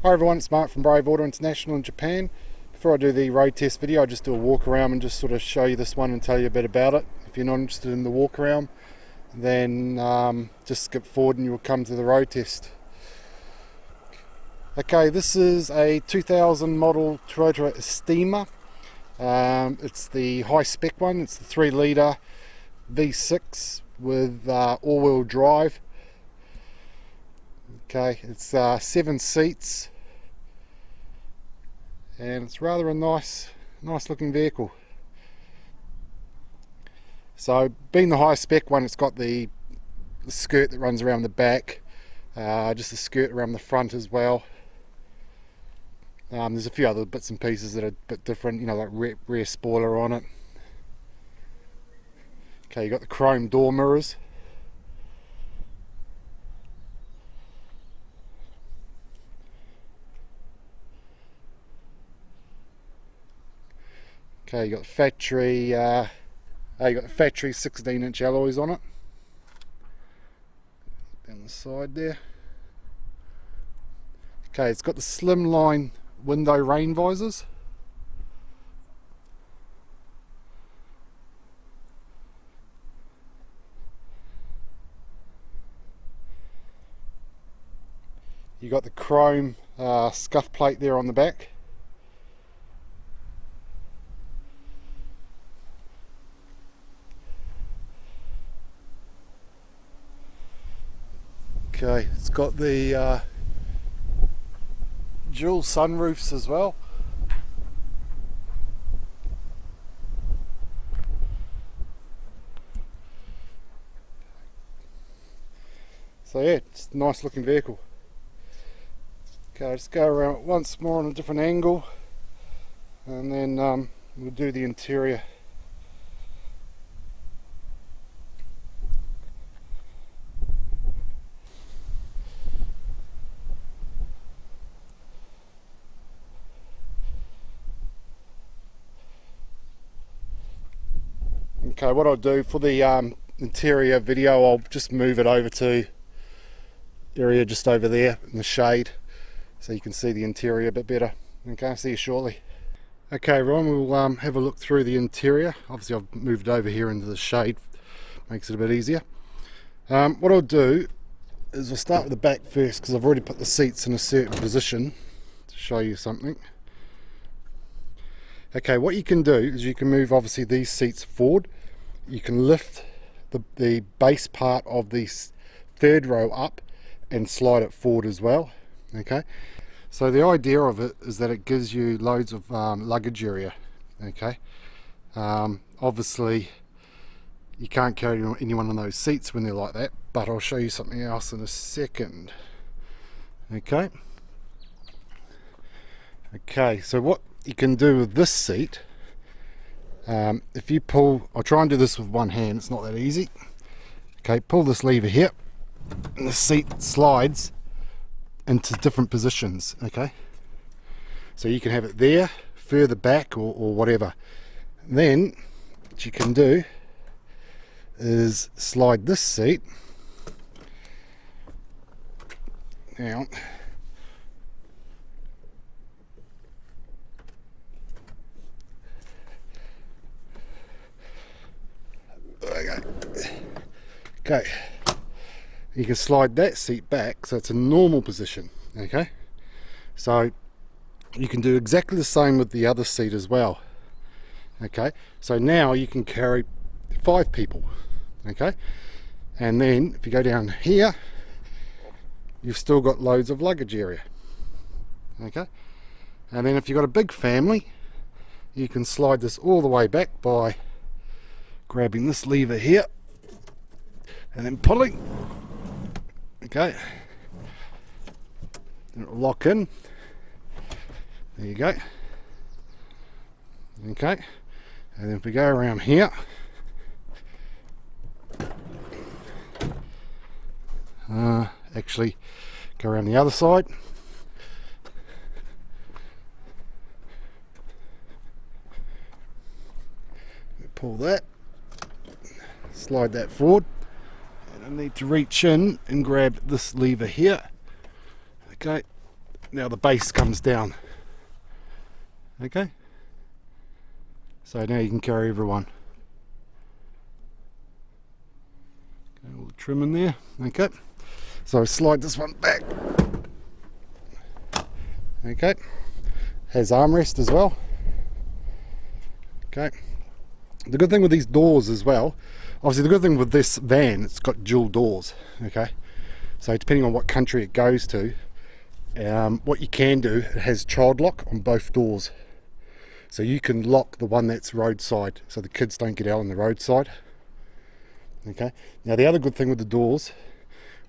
Hi everyone, it's Mark from Brave Auto International in Japan. Before I do the road test video, I just do a walk around and just sort of show you this one and tell you a bit about it. If you're not interested in the walk around, then just skip forward and you'll come to the road test. Okay, this is a 2000 model Toyota Estima. It's the high spec one. It's the 3 litre V6 with all-wheel drive. Okay, it's 7 seats, and it's rather a nice looking vehicle. So, being the high spec one, it's got the skirt that runs around the back, just a skirt around the front as well. There's a few other bits and pieces that are a bit different, you know, like rear spoiler on it. Okay, you got the chrome door mirrors. Okay, you got factory. You got the factory 16-inch alloys on it. Down the side there. Okay, it's got the slimline window rain visors. You got the chrome scuff plate there on the back. Okay, it's got the dual sunroofs as well. So yeah, it's a nice looking vehicle. Okay, let's go around it once more on a different angle, and then we'll do the interior. Okay, what I'll do for the interior video, I'll just move it over to area just over there in the shade, so you can see the interior a bit better. Okay, see you shortly. Okay everyone, we'll have a look through the interior. Obviously I've moved over here into the shade, makes it a bit easier. What I'll do is I'll start with the back first, because I've already put the seats in a certain position to show you something. Okay, what you can do is you can move obviously these seats forward. You can lift the base part of the third row up and slide it forward as well. Okay, so the idea of it is that it gives you loads of luggage area. Okay, obviously you can't carry anyone on those seats when they're like that, but I'll show you something else in a second. Okay, so what you can do with this seat, if you pull, I'll try and do this with one hand, it's not that easy. Okay, pull this lever here and the seat slides into different positions. Okay, so you can have it there, further back, or whatever. Then what you can do is slide this seat down. Okay, you can slide that seat back so it's a normal position. Okay, so you can do exactly the same with the other seat as well. Okay, so now you can carry 5 people. Okay, and then if you go down here, you've still got loads of luggage area. Okay, and then if you've got a big family, you can slide this all the way back by grabbing this lever here and then pulling. Okay, and it'll lock in. There you go. Okay, and then if we go around here, actually go around the other side. Pull that, slide that forward, and I need to reach in and grab this lever here. Okay, Now the base comes down. Okay, so now you can carry everyone. Okay, all the trim in there. Okay, so slide this one back. Okay, has armrest as well. Okay, the good thing with these doors as well, obviously the good thing with this van, it's got dual doors. Okay, so depending on what country it goes to, what you can do, it has child lock on both doors. So you can lock the one that's roadside so the kids don't get out on the roadside. Okay, now the other good thing with the doors,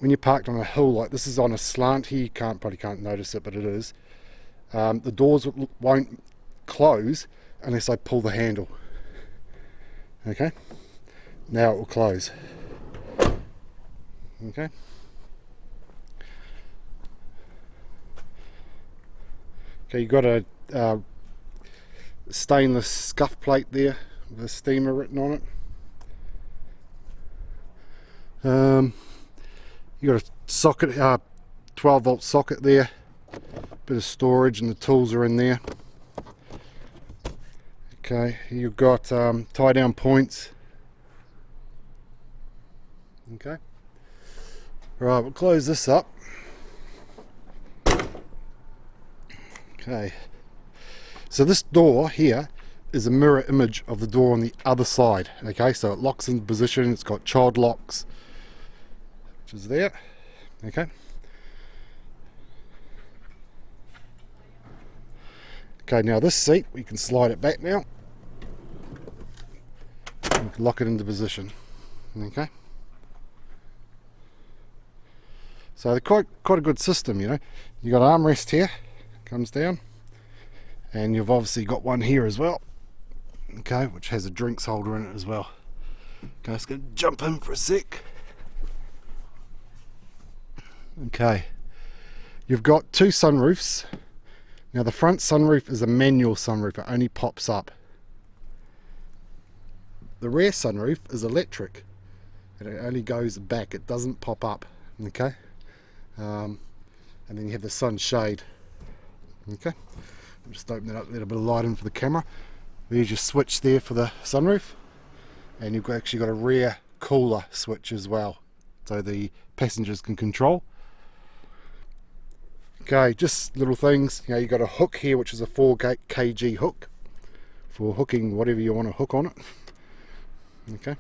when you're parked on a hill, like this is on a slant here, you probably can't notice it, but it is. The doors won't close unless I pull the handle. Okay, now it will close. Okay. Okay, you've got a stainless scuff plate there with Estima written on it. You got a socket, 12 volt socket there, bit of storage, and the tools are in there. Okay, you've got tie down points. Okay, right, we'll close this up. Okay, so this door here is a mirror image of the door on the other side. Okay, so it locks into position, it's got child locks, which is there. Okay, okay, now this seat, we can slide it back now. We can lock it into position. Okay, so they're quite a good system, you know. You got armrest here, comes down, and you've obviously got one here as well. Okay, which has a drinks holder in it as well. Okay, just gonna jump in for a sec. Okay, you've got two sunroofs. Now the front sunroof is a manual sunroof, it only pops up. The rear sunroof is electric and it only goes back, it doesn't pop up. Okay, and then you have the sunshade. Okay, I'll just open it up, let a bit of light in for the camera. There's your switch there for the sunroof, and you've actually got a rear cooler switch as well, so the passengers can control. Okay, just little things, you know, you've got a hook here which is a 4 kg hook for hooking whatever you want to hook on it. Okay,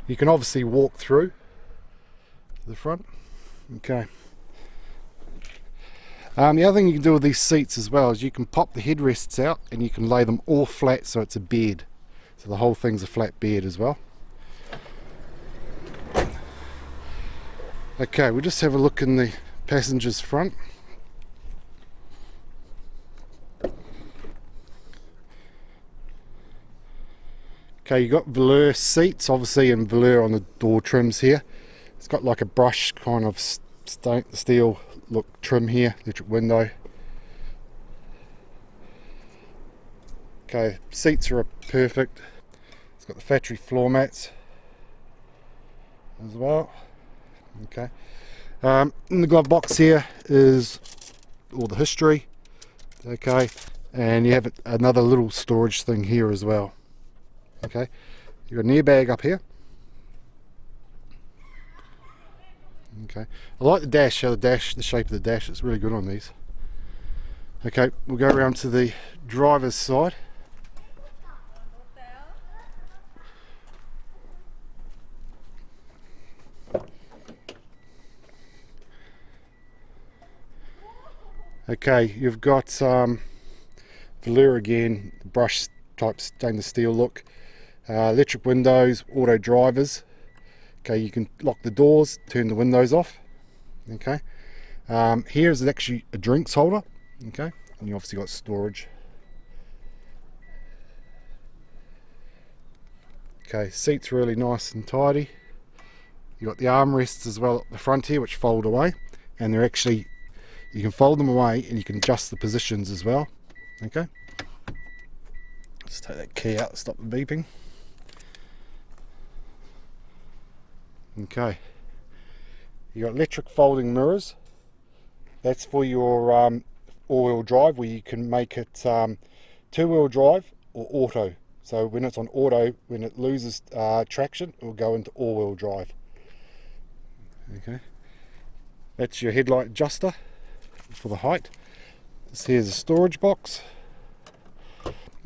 you can obviously walk through the front. Okay, the other thing you can do with these seats as well is you can pop the headrests out and you can lay them all flat so it's a bed, so the whole thing's a flat bed as well. Okay, we'll just have a look in the passenger's front. Okay, you got velour seats, obviously, and velour on the door trims here. It's got like a brush kind of steel look trim here, electric window. Okay, seats are perfect. It's got the factory floor mats as well. Okay, in the glove box here is all the history. Okay, and you have another little storage thing here as well. Okay, you've got an airbag up here. Okay, I like the dash, how the shape of the dash, it's really good on these. Okay, we'll go around to the driver's side. Okay, you've got velour again, brush type stainless steel look, electric windows, auto drivers. Okay, you can lock the doors, turn the windows off. Okay, here is actually a drinks holder. Okay, and you obviously got storage. Okay, seats really nice and tidy. You got the armrests as well at the front here, which fold away, and they're actually, you can fold them away and you can adjust the positions as well. Okay, let's take that key out to stop the beeping. Okay, you got electric folding mirrors That's for your all-wheel drive, where you can make it two-wheel drive or auto. So when it's on auto, when it loses traction, it will go into all-wheel drive. Okay, that's your headlight adjuster for the height. This here's a storage box.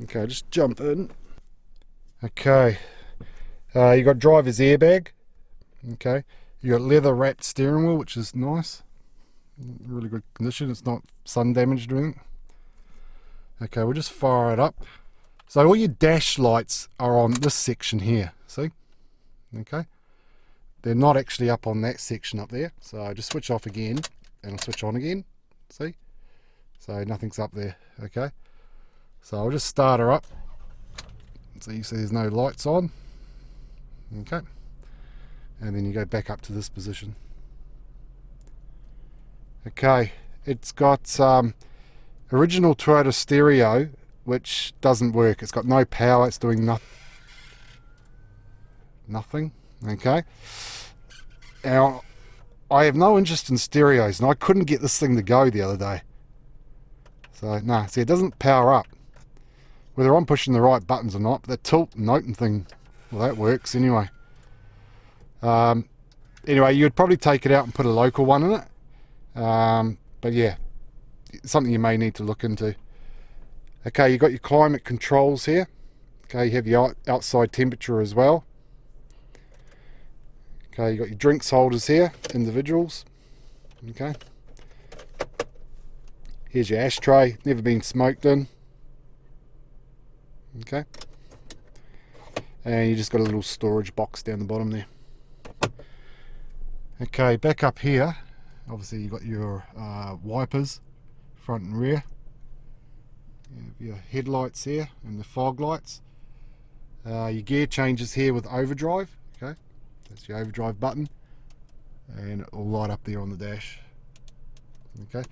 Okay, just jump in. Okay, you got driver's airbag. Okay, you got leather wrapped steering wheel, which is nice, really good condition. It's not sun damaged or anything. Okay, we'll just fire it up. So all your dash lights are on this section here, see? Okay, they're not actually up on that section up there. So I just switch off again and I'll switch on again, see? So nothing's up there. Okay, so I'll just start her up. So you see there's no lights on. Okay, and then you go back up to this position. Okay, it's got original Toyota stereo, which doesn't work. It's got no power, it's doing nothing. Okay, now I have no interest in stereos, and I couldn't get this thing to go the other day. So no, see, it doesn't power up, whether I'm pushing the right buttons or not. But the tilt and open thing, well, that works anyway. Anyway, you'd probably take it out and put a local one in it. But yeah, something you may need to look into. Okay, you got your climate controls here. Okay, you have your outside temperature as well. Okay, you got your drinks holders here, individuals. Okay, here's your ashtray, never been smoked in. Okay, and you just got a little storage box down the bottom there. Okay, back up here, obviously you got your wipers, front and rear. You have your headlights here and the fog lights. Your gear changes here with overdrive. Okay, that's your overdrive button, and it will light up there on the dash. Okay,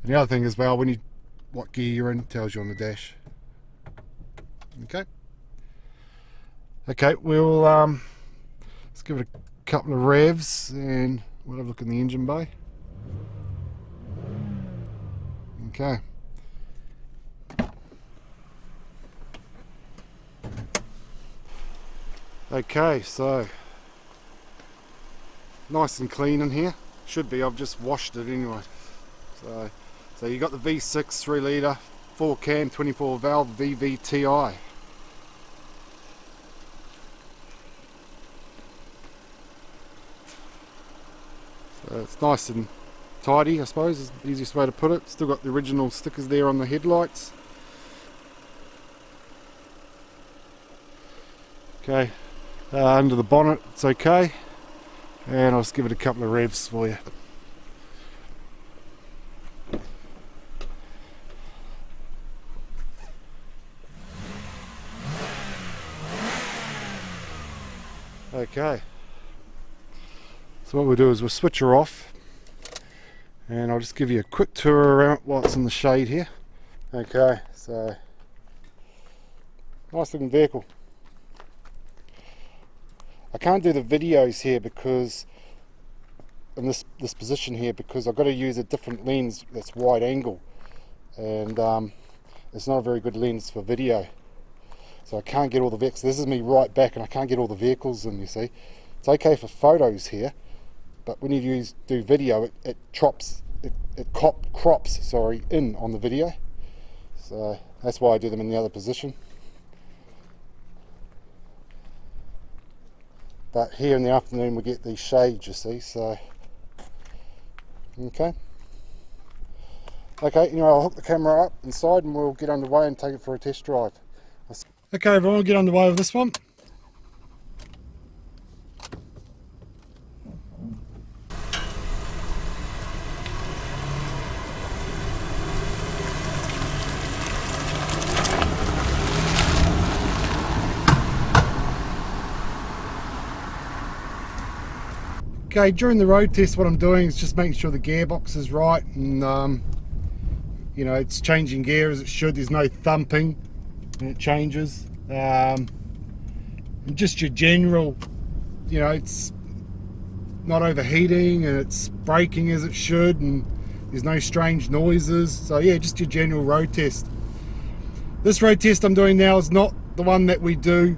and the other thing as well, what gear you're in, tells you on the dash. Okay, we'll let's give it a couple of revs and we'll have a look in the engine bay. Okay. Okay, so nice and clean in here. Should be, I've just washed it anyway. So you got the V6 3 litre 4 cam 24 valve VVTi. So it's nice and tidy, I suppose, is the easiest way to put it. Still got the original stickers there on the headlights. Okay, under the bonnet it's okay, and I'll just give it a couple of revs for you. Okay, so what we'll do is we'll switch her off, and I'll just give you a quick tour around while it's in the shade here. Okay, so nice looking vehicle. I can't do the videos here because in this position here, because I've got to use a different lens that's wide angle, and it's not a very good lens for video, so I can't get all the vehicles. This is me right back and I can't get all the vehicles in, you see. It's okay for photos here, but when you do video, it crops in on the video, so that's why I do them in the other position. But here in the afternoon we get these shades, you see, so okay, anyway, I'll hook the camera up inside and we'll get underway and take it for a test drive. Okay everyone, we'll get underway with this one. Okay, during the road test what I'm doing is just making sure the gearbox is right, and you know, it's changing gear as it should. There's no thumping and it changes, and just your general, you know, it's not overheating and it's braking as it should, and There's no strange noises. So yeah, just your general road test. This road test I'm doing now is not the one that we do.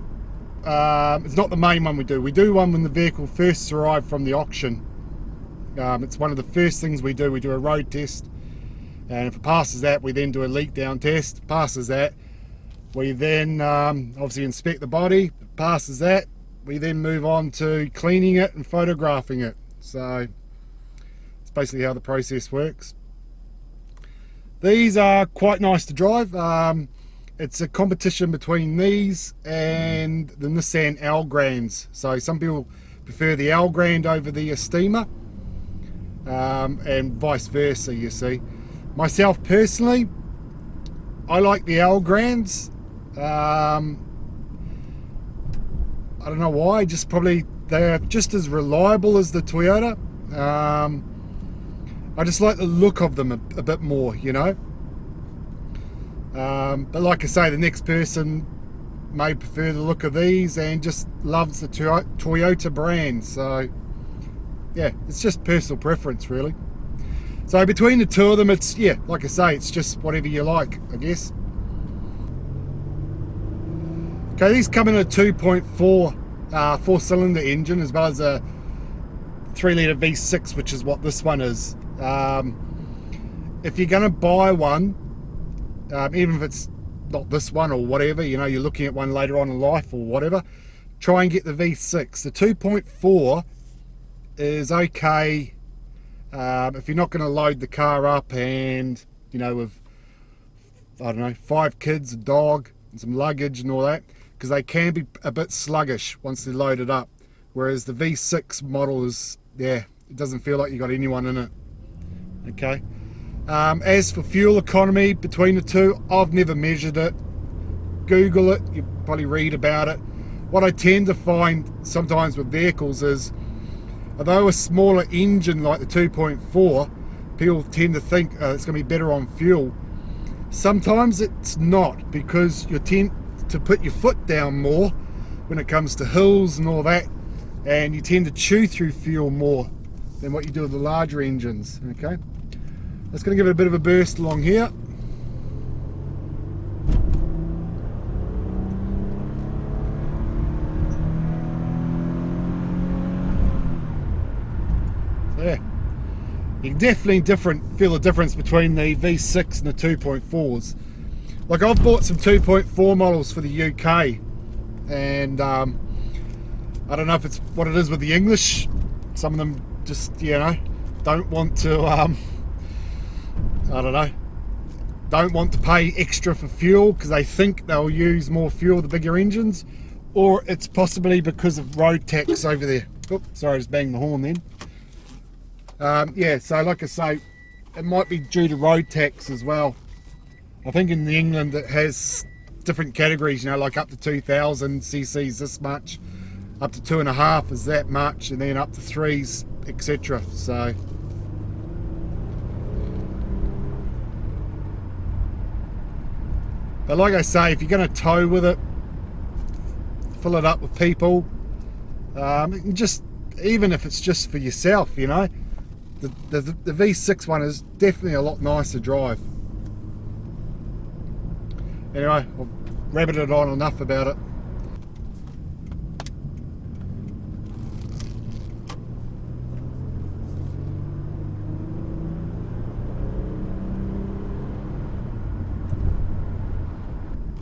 It's not the main one we do. We do one when the vehicle first arrived from the auction. It's one of the first things we do. We do a road test, and if it passes that, we then do a leak down test. Passes that, we then obviously inspect the body. If it passes that, we then move on to cleaning it and photographing it. So it's basically how the process works. These are quite nice to drive. It's a competition between these and the Nissan Elgrand. So some people prefer the Elgrand over the Estima, and vice versa, you see. Myself personally, I like the Elgrands. I don't know why, just probably they're just as reliable as the Toyota. I just like the look of them a bit more, you know. But like I say, the next person may prefer the look of these and just loves the Toyota brand. So yeah, it's just personal preference really. So between the two of them, it's, yeah, like I say, it's just whatever you like, I guess. Okay, these come in a 2.4 four-cylinder engine, as well as a 3-litre V6, which is what this one is. If you're going to buy one, even if it's not this one or whatever, you know, you're looking at one later on in life or whatever, try and get the V6. The 2.4 is okay if you're not going to load the car up and, you know, with, I don't know, 5 kids, a dog, and some luggage and all that, because they can be a bit sluggish once they're loaded up. Whereas the V6 model is, yeah, it doesn't feel like you got anyone in it. Okay. As for fuel economy between the two, I've never measured it. Google it, you probably read about it. What I tend to find sometimes with vehicles is, although a smaller engine like the 2.4, people tend to think it's going to be better on fuel. Sometimes it's not, because you tend to put your foot down more when it comes to hills and all that, and you tend to chew through fuel more than what you do with the larger engines. Okay, just going to give it a bit of a burst along here. So yeah, you can definitely feel the difference between the V6 and the 2.4s. Like, I've bought some 2.4 models for the UK, and I don't know if it's what it is with the English. Some of them just, you know, don't want to, I don't know, don't want to pay extra for fuel because they think they'll use more fuel with the bigger engines, or it's possibly because of road tax over there. Oops, sorry, I just banged the horn then. Yeah, so like I say, it might be due to road tax as well. I think in England it has different categories, you know, like up to 2,000 cc's this much, up to 2.5 is that much, and then up to 3s, etc. So but like I say, if you're going to tow with it, fill it up with people, just, even if it's just for yourself, you know, the V6 one is definitely a lot nicer to drive. Anyway, I've rabbited on enough about it.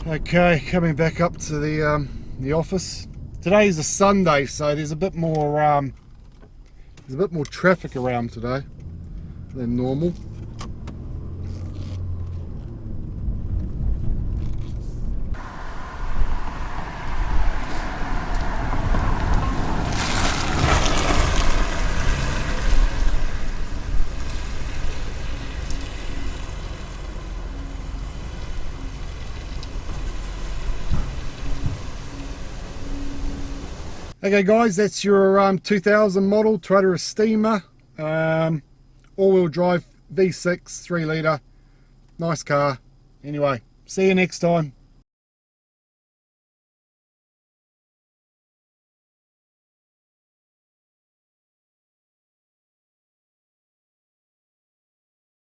Okay, coming back up to the office. Today is a Sunday, so there's a bit more traffic around today than normal. Okay guys, that's your 2000 model Toyota Estima, all-wheel drive V6, 3 litre, nice car. Anyway, see you next time.